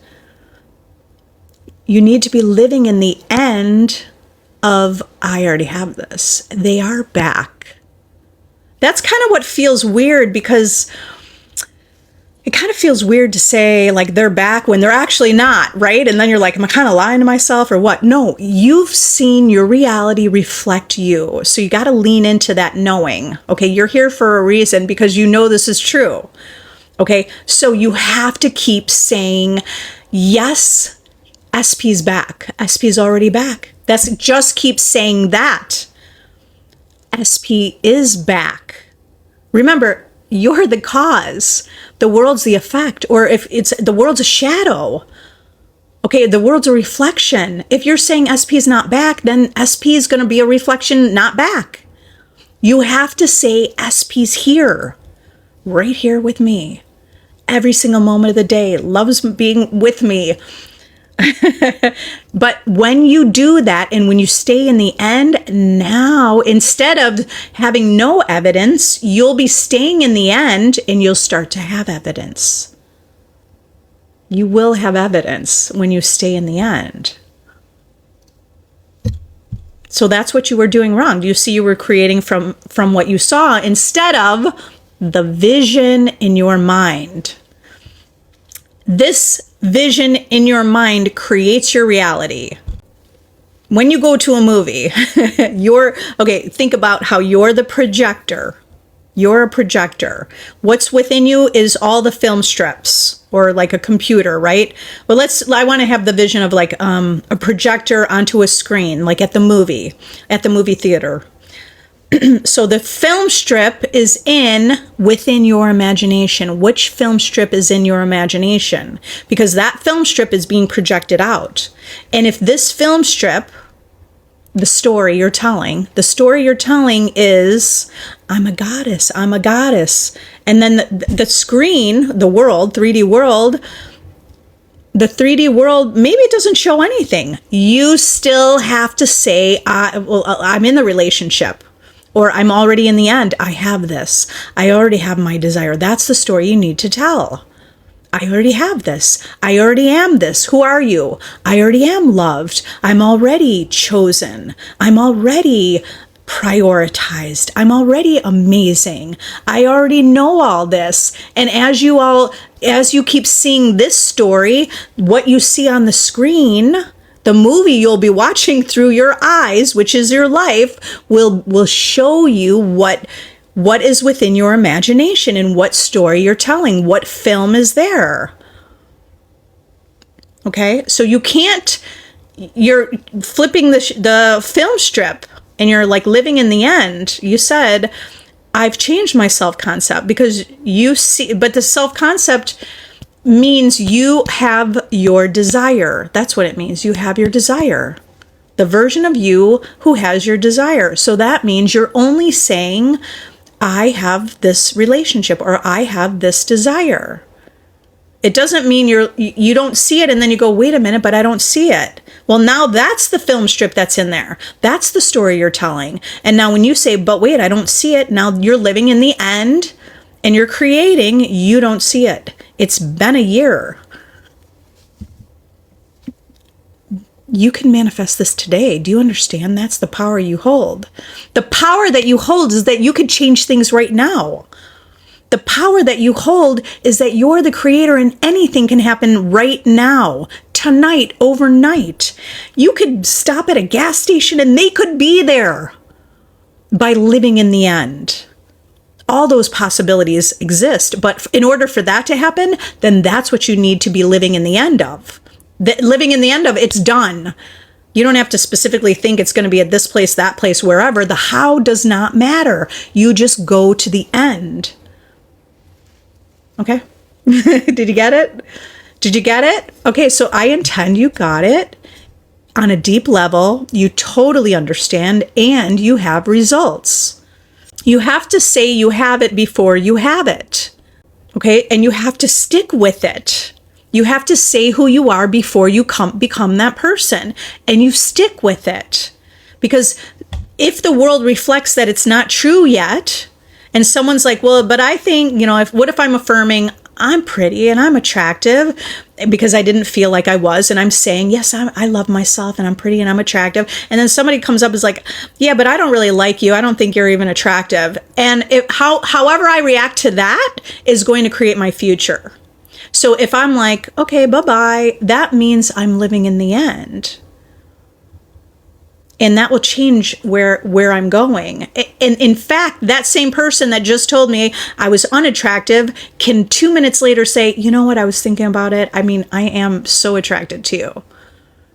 You need to be living in the end of, I already have this. They are back. That's kind of what feels weird, because it kind of feels weird to say like they're back when they're actually not, right? And then you're like, am I kind of lying to myself or what? No, you've seen your reality reflect you. So you got to lean into that knowing, okay, you're here for a reason because you know this is true. Okay, so you have to keep saying, yes, SP's back. SP's already back. Just keep saying that. SP is back. Remember, you're the cause. The world's the effect. Or if it's the world's a shadow. Okay, the world's a reflection. If you're saying SP is not back, then SP is going to be a reflection not back. You have to say SP's here. Right here with me. Every single moment of the day. Loves being with me. But when you do that, and when you stay in the end, now instead of having no evidence, you'll be staying in the end and you'll start to have evidence. You will have evidence when you stay in the end. So that's what you were doing wrong. Do you see you were creating from what you saw instead of the vision in your mind? This vision in your mind creates your reality. When you go to a movie, think about how you're the projector. You're a projector. What's within you is all the film strips, or like a computer, right? Well, I want to have the vision of like a projector onto a screen, like at the movie theater. So the film strip is within your imagination. Which film strip is in your imagination? Because that film strip is being projected out. And if this film strip, the story you're telling is, I'm a goddess. And then the screen, the world, 3D world, the 3D world, maybe it doesn't show anything. You still have to say, I'm in the relationship. Or I'm already in the end. I have this. I already have my desire. That's the story you need to tell. I already have this. I already am this. Who are you? I already am loved. I'm already chosen. I'm already prioritized. I'm already amazing. I already know all this. And as you keep seeing this story, what you see on the screen, the movie you'll be watching through your eyes, which is your life, will show you what is within your imagination and what story you're telling, what film is there. Okay, so you're flipping the film strip and you're like living in the end. You said, I've changed my self-concept because you see, but the self-concept means you have your desire. That's what it means. You have your desire. The version of you who has your desire. So that means you're only saying, I have this relationship, or I have this desire. It doesn't mean you don't see it and then you go, wait a minute, but I don't see it. Well, now that's the film strip that's in there. That's the story you're telling. And now when you say, but wait, I don't see it, now you're living in the end and you're creating, you don't see it. It's been a year. you can manifest this today. Do you understand? That's the power you hold. The power that you hold is that you could change things right now. The power that you hold is that you're the creator and anything can happen right now, tonight, overnight. You could stop at a gas station and they could be there by living in the end. All those possibilities exist, but in order for that to happen, then that's what you need to be living in the end of. Living in the end of, it's done. You don't have to specifically think it's going to be at this place, that place, wherever. The how does not matter. You just go to the end. Okay? Did you get it? Did you get it? Okay, so I intend you got it. On a deep level, you totally understand, and you have results. You have to say you have it before you have it. Okay? And you have to stick with it. You have to say who you are before you become that person, and you stick with it. Because if the world reflects that it's not true yet, and someone's like, well, but I think, what if I'm affirming I'm pretty and I'm attractive because I didn't feel like I was, and I'm saying, yes, I love myself and I'm pretty and I'm attractive. And then somebody comes up and is like, yeah, but I don't really like you. I don't think you're even attractive. And however I react to that is going to create my future. So if I'm like, okay, bye-bye, that means I'm living in the end. And that will change where I'm going. And in fact, that same person that just told me I was unattractive can 2 minutes later say, you know what, I was thinking about it. I mean, I am so attracted to you.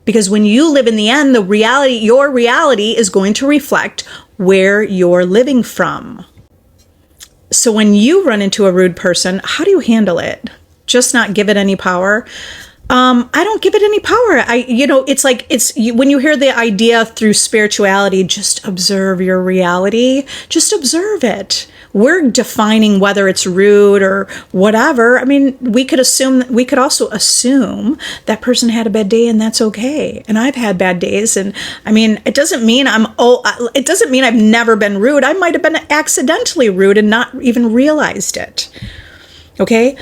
Because when you live in the end, your reality is going to reflect where you're living from. So when you run into a rude person, how do you handle it? Just not give it any power? I don't give it any power. It's like, when you hear the idea through spirituality, just observe your reality, just observe it. We're defining whether it's rude or whatever. I mean, we could also assume that person had a bad day and that's okay. And I've had bad days. And I mean, it doesn't mean I've never been rude. I might've been accidentally rude and not even realized it. Okay.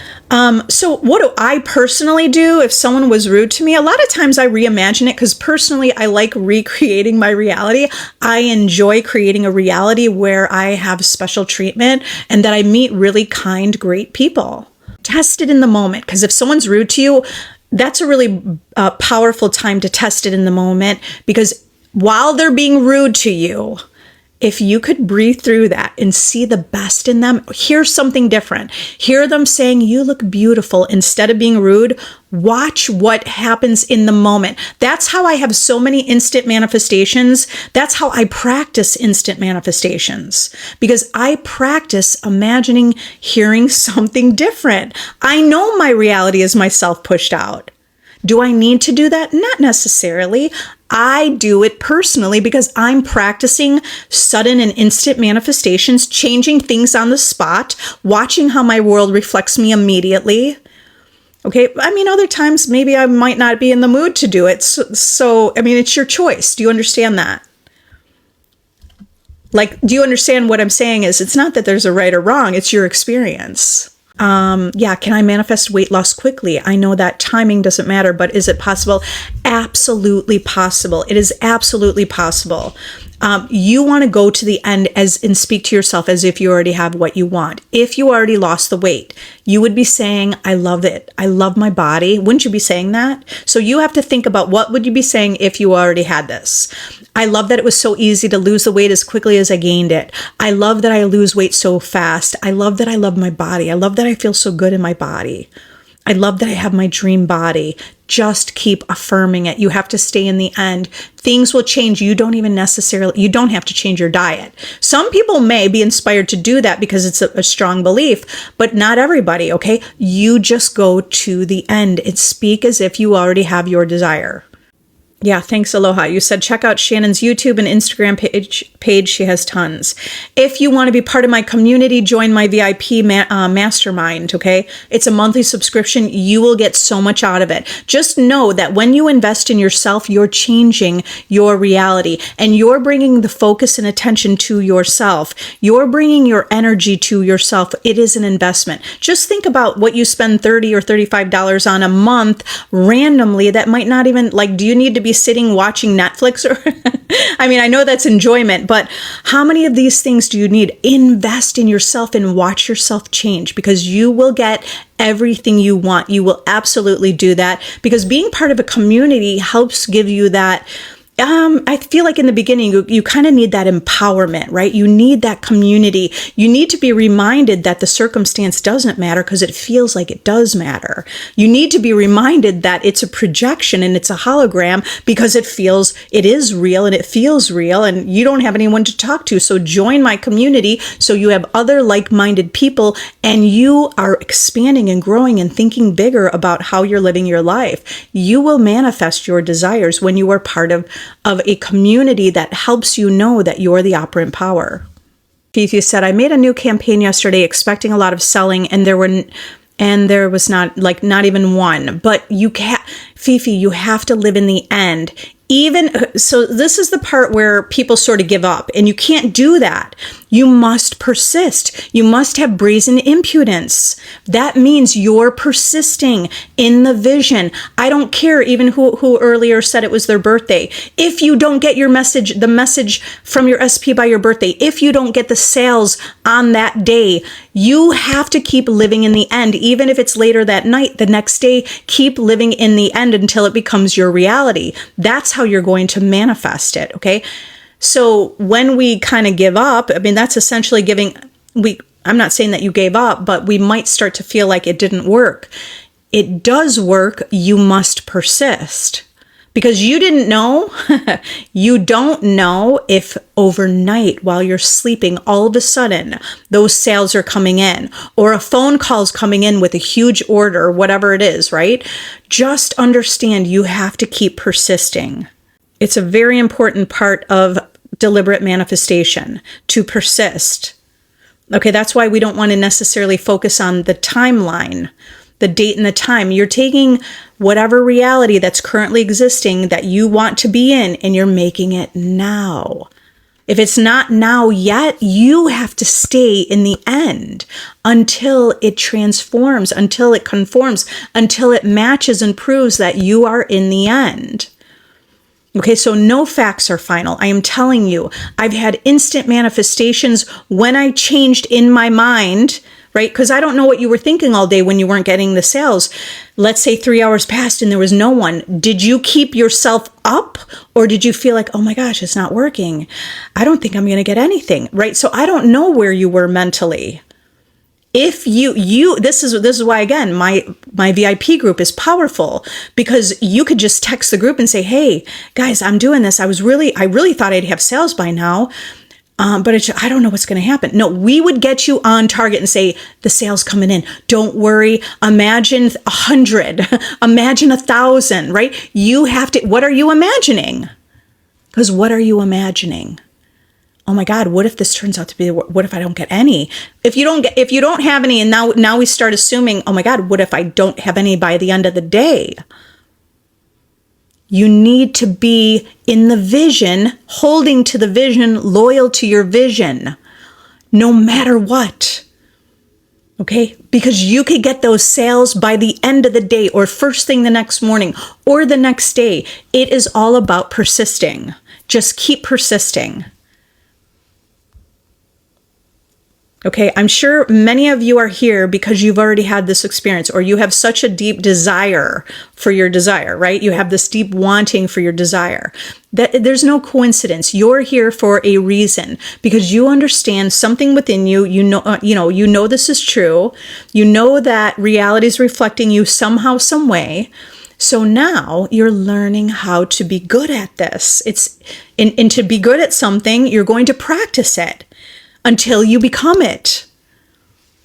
So what do I personally do if someone was rude to me? A lot of times I reimagine it because personally I like recreating my reality. I enjoy creating a reality where I have special treatment and that I meet really kind, great people. Test it in the moment, because if someone's rude to you, that's a really powerful time to test it in the moment, because while they're being rude to you, if you could breathe through that and see the best in them, hear something different, hear them saying, you look beautiful, instead of being rude, watch what happens in the moment. That's how I have so many instant manifestations. That's how I practice instant manifestations, because I practice imagining hearing something different. I know my reality is myself pushed out. Do I need to do that? Not necessarily. I do it personally because I'm practicing sudden and instant manifestations, changing things on the spot, watching how my world reflects me immediately. Okay. I mean, other times maybe I might not be in the mood to do it. So I mean, it's your choice. Do you understand that? Like, do you understand what I'm saying is it's not that there's a right or wrong. It's your experience. Can I manifest weight loss quickly? I know that timing doesn't matter, but is it possible? Absolutely possible. It is absolutely possible. You want to go to the end and speak to yourself as if you already have what you want. If you already lost the weight, you would be saying, I love it. I love my body. Wouldn't you be saying that? So you have to think about, what would you be saying if you already had this? I love that it was so easy to lose the weight as quickly as I gained it. I love that I lose weight so fast. I love that I love my body. I love that I feel so good in my body. I love that I have my dream body. Just keep affirming it. You have to stay in the end. Things will change. You don't have to change your diet. Some people may be inspired to do that because it's a strong belief, but not everybody, okay? You just go to the end and speak as if you already have your desire. Yeah, thanks, Aloha. You said check out Shannon's YouTube and Instagram page. She has tons. If you want to be part of my community, join my VIP mastermind, okay? It's a monthly subscription. You will get so much out of it. Just know that when you invest in yourself, you're changing your reality and you're bringing the focus and attention to yourself. You're bringing your energy to yourself. It is an investment. Just think about what you spend $30 or $35 on a month randomly. That might not even, do you need to be be sitting watching Netflix? Or I mean, I know that's enjoyment, but how many of these things do you need? Invest in yourself and watch yourself change, because you will get everything you want. You will absolutely do that, because being part of a community helps give you that. I feel like in the beginning, you kind of need that empowerment, right? You need that community. You need to be reminded that the circumstance doesn't matter because it feels like it does matter. You need to be reminded that it's a projection and it's a hologram because it is real and it feels real, and you don't have anyone to talk to. So join my community so you have other like-minded people and you are expanding and growing and thinking bigger about how you're living your life. You will manifest your desires when you are part of a community that helps you know that you're the operant power. Fifi said, I made a new campaign yesterday expecting a lot of selling, and there was not even one. But Fifi, you have to live in the end. So this is the part where people sort of give up, and you can't do that. You must persist. You must have brazen impudence. That means you're persisting in the vision. I don't care even who earlier said it was their birthday. If you don't get the message from your SP by your birthday, if you don't get the sales on that day, you have to keep living in the end. Even if it's later that night, the next day, keep living in the end until it becomes your reality. That's how you're going to manifest it, okay? So when we kind of give up, I mean, that's essentially I'm not saying that you gave up, but we might start to feel like it didn't work. It does work. You must persist, because you didn't know. You don't know if overnight while you're sleeping, all of a sudden those sales are coming in, or a phone call's coming in with a huge order, whatever it is, right? Just understand you have to keep persisting. It's a very important part of deliberate manifestation to persist. Okay, that's why we don't want to necessarily focus on the timeline, the date and the time. You're taking whatever reality that's currently existing that you want to be in, and you're making it now. If it's not now yet, you have to stay in the end until it transforms, until it conforms, until it matches and proves that you are in the end. Okay, so no facts are final. I am telling you, I've had instant manifestations when I changed in my mind, right? Because I don't know what you were thinking all day when you weren't getting the sales. Let's say 3 hours passed and there was no one. Did you keep yourself up, or did you feel like, oh my gosh, it's not working? I don't think I'm going to get anything, right? So I don't know where you were mentally. If this is why, again, my VIP group is powerful, because you could just text the group and say, hey guys, I'm doing this. I really thought I'd have sales by now. But I don't know what's going to happen. No, we would get you on target and say, the sales coming in. Don't worry. Imagine 100, imagine 1,000, right? You have to, what are you imagining? Because what are you imagining? Oh my God, what if this turns out to be, what if I don't get any? If you don't have any, and now we start assuming, oh my God, what if I don't have any by the end of the day? You need to be in the vision, holding to the vision, loyal to your vision, no matter what. Okay? Because you could get those sales by the end of the day, or first thing the next morning, or the next day. It is all about persisting. Just keep persisting. Okay, I'm sure many of you are here because you've already had this experience, or you have such a deep desire for your desire, right? You have this deep wanting for your desire. That there's no coincidence. You're here for a reason, because you understand something within you. You know this is true. You know that reality is reflecting you somehow, some way. So now you're learning how to be good at this. And to be good at something, you're going to practice it until you become it.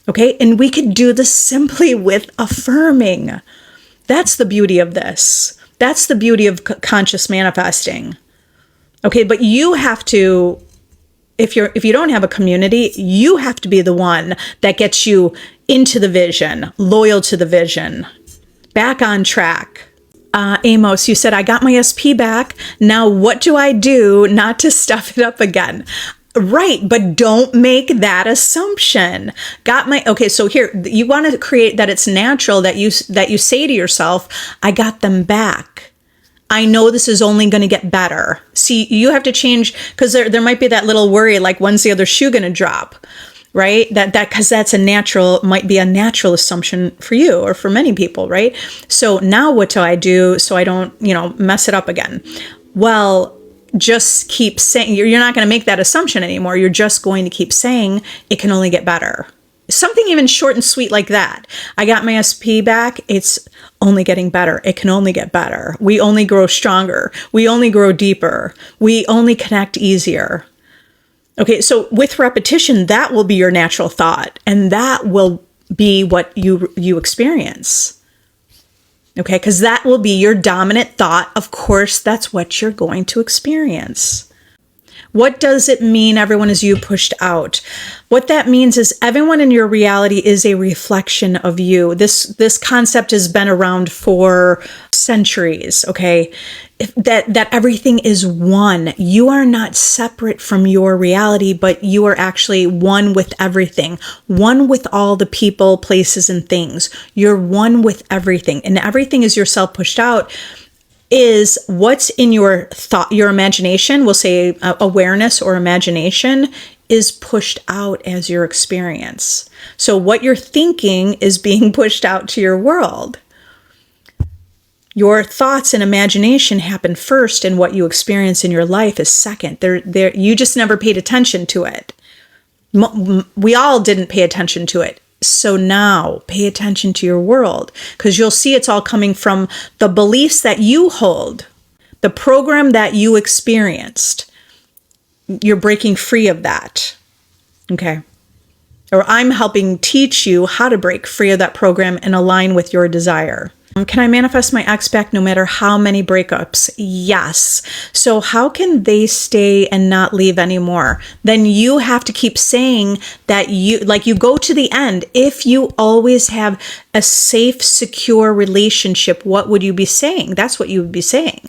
Okay? And we could do this simply with affirming. That's the beauty of this. That's the beauty of conscious manifesting. Okay, but you have to, if you don't have a community, you have to be the one that gets you into the vision, loyal to the vision, back on track. Amos, you said, I got my SP back. Now what do I do not to stuff it up again? Right, but don't make that assumption. Okay, so here, you want to create that it's natural that you say to yourself, I got them back. I know this is only going to get better. See, you have to change, because there might be that little worry, like, when's the other shoe going to drop? Right? Because that's might be a natural assumption for you or for many people, right? So now what do I do so I don't, mess it up again? Well, just keep saying, you're not going to make that assumption anymore. You're just going to keep saying it can only get better. Something even short and sweet like that. I got my SP back. It's only getting better. It can only get better. We only grow stronger. We only grow deeper. We only connect easier. Okay, so with repetition, that will be your natural thought, and that will be what you experience. Okay, because that will be your dominant thought. Of course, that's what you're going to experience. What does it mean everyone is you pushed out? What that means is everyone in your reality is a reflection of you. This concept has been around for centuries, okay? That everything is one. You are not separate from your reality, but you are actually one with everything, one with all the people, places, and things. You're one with everything, and everything is yourself pushed out. Is what's in your thought, your imagination, we'll say awareness or imagination, is pushed out as your experience. So what you're thinking is being pushed out to your world. Your thoughts and imagination happen first, and what you experience in your life is second. You just never paid attention to it. We all didn't pay attention to it. So now pay attention to your world, because you'll see it's all coming from the beliefs that you hold, the program that you experienced. You're breaking free of that. Okay. Or I'm helping teach you how to break free of that program and align with your desire. Can I manifest my ex back no matter how many breakups? Yes. So how can they stay and not leave anymore? Then you have to keep saying that you go to the end. If you always have a safe, secure relationship, what would you be saying? That's what you would be saying.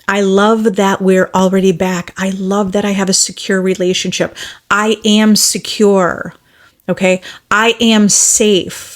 I love that we're already back. I love that I have a secure relationship. I am secure. Okay. I am safe.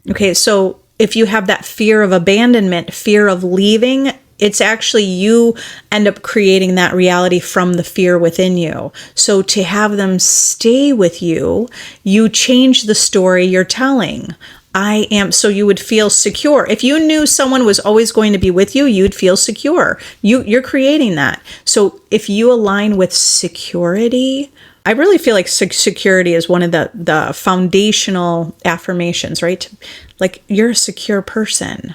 Okay, so if you have that fear of abandonment, fear of leaving, it's actually you end up creating that reality from the fear within you. So to have them stay with you, you change the story you're telling. So you would feel secure. If you knew someone was always going to be with you, you'd feel secure. You're creating that. So if you align with security, I really feel like security is one of the foundational affirmations, right? Like, you're a secure person.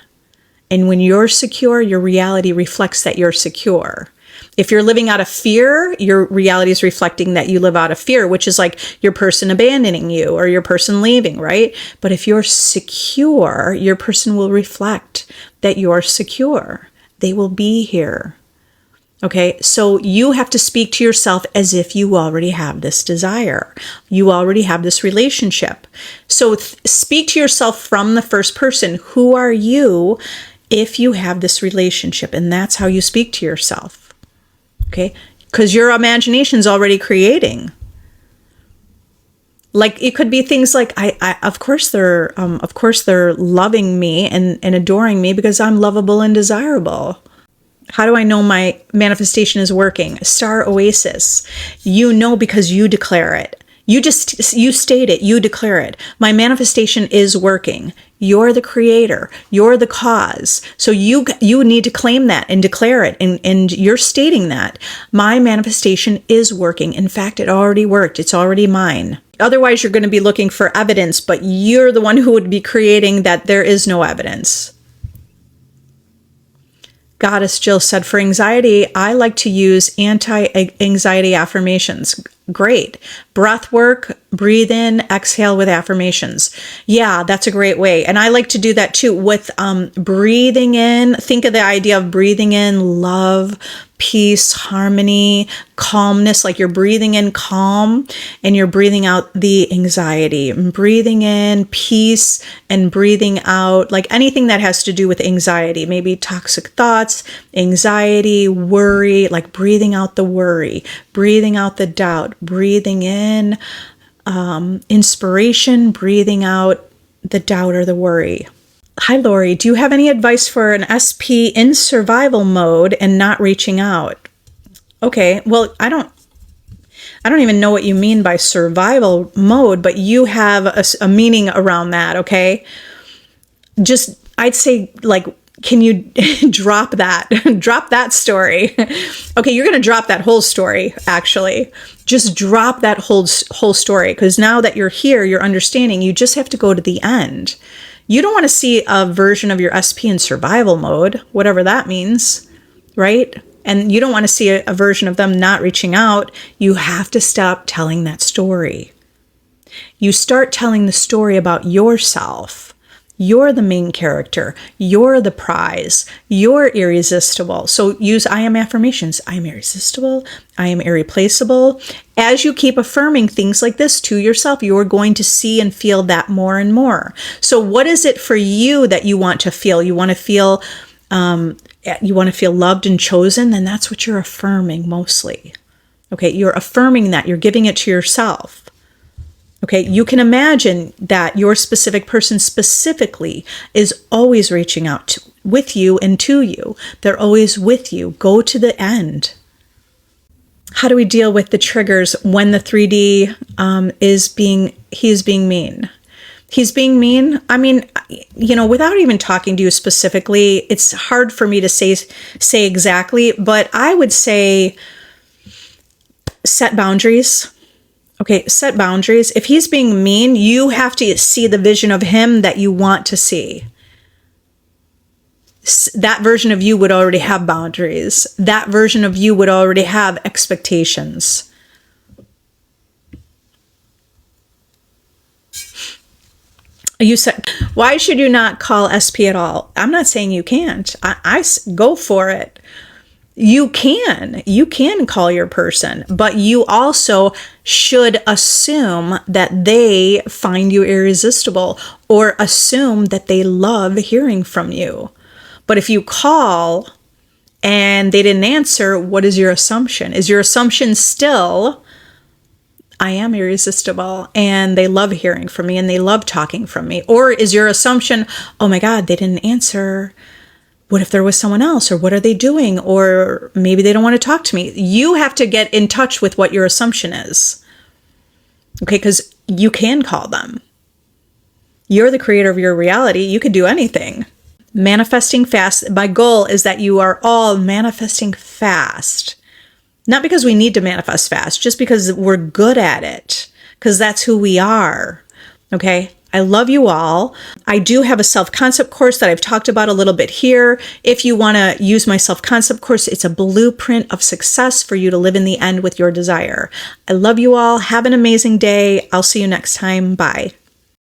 And when you're secure, your reality reflects that you're secure. If you're living out of fear, your reality is reflecting that you live out of fear, which is like your person abandoning you or your person leaving, right? But if you're secure, your person will reflect that you're secure. They will be here. Okay, so you have to speak to yourself as if you already have this desire. You already have this relationship. So speak to yourself from the first person. Who are you if you have this relationship? And that's how you speak to yourself. Okay, because your imagination's already creating. Like, it could be things like, of course they're loving me and adoring me because I'm lovable and desirable. How do I know my manifestation is working? Star Oasis. You know, because you declare it. You state it, you declare it. My manifestation is working. You're the creator. You're the cause. So you need to claim that and declare it. And you're stating that my manifestation is working. In fact, it already worked. It's already mine. Otherwise, you're going to be looking for evidence, but you're the one who would be creating that there is no evidence. Goddess Jill said, for anxiety, I like to use anti-anxiety affirmations. Great. Breath work, breathe in, exhale with affirmations. Yeah, that's a great way. And I like to do that too with breathing in. Think of the idea of breathing in love, peace, harmony, calmness, like you're breathing in calm and you're breathing out the anxiety. Breathing in peace and breathing out like anything that has to do with anxiety, maybe toxic thoughts, anxiety, worry, like breathing out the worry, breathing out the doubt, breathing in inspiration, breathing out the doubt or the worry. Hi, Lori. Do you have any advice for an SP in survival mode and not reaching out? Okay, well, I don't even know what you mean by survival mode, but you have a meaning around that, okay? Just, I'd say, like, can you drop that? Drop that story. Okay, you're going to drop that whole story, actually. Just drop that whole story, because now that you're here, you're understanding, you just have to go to the end. You don't want to see a version of your SP in survival mode, whatever that means, right? And you don't want to see a version of them not reaching out. You have to stop telling that story. You start telling the story about yourself. You're the main character. You're the prize. You're irresistible. So use I am affirmations. I am irresistible. I am irreplaceable. As you keep affirming things like this to yourself, you're going to see and feel that more and more. So what is it for you that you want to feel? You want to feel loved and chosen? Then that's what you're affirming mostly. Okay, you're affirming that. You're giving it to yourself. Okay, you can imagine that your specific person specifically is always reaching out with you and to you. They're always with you. Go to the end. How do we deal with the triggers when the 3D he's being mean? He's being mean. I mean, without even talking to you specifically, it's hard for me to say exactly, but I would say set boundaries. Okay, set boundaries. If he's being mean, you have to see the vision of him that you want to see. That version of you would already have boundaries. That version of you would already have expectations. You said, why should you not call SP at all? I'm not saying you can't. I go for it. You can call your person, but you also should assume that they find you irresistible or assume that they love hearing from you. But if you call and they didn't answer, what is your assumption? Is your assumption still, I am irresistible and they love hearing from me and they love talking from me? Or is your assumption, oh my God, they didn't answer. What if there was someone else, or what are they doing? Or maybe they don't want to talk to me. You have to get in touch with what your assumption is. Okay, because you can call them. You're the creator of your reality. You can do anything. Manifesting fast. My goal is that you are all manifesting fast. Not because we need to manifest fast, just because we're good at it. Because that's who we are. Okay? I love you all. I do have a self-concept course that I've talked about a little bit here. If you want to use my self-concept course, it's a blueprint of success for you to live in the end with your desire. I love you all. Have an amazing day. I'll see you next time. Bye.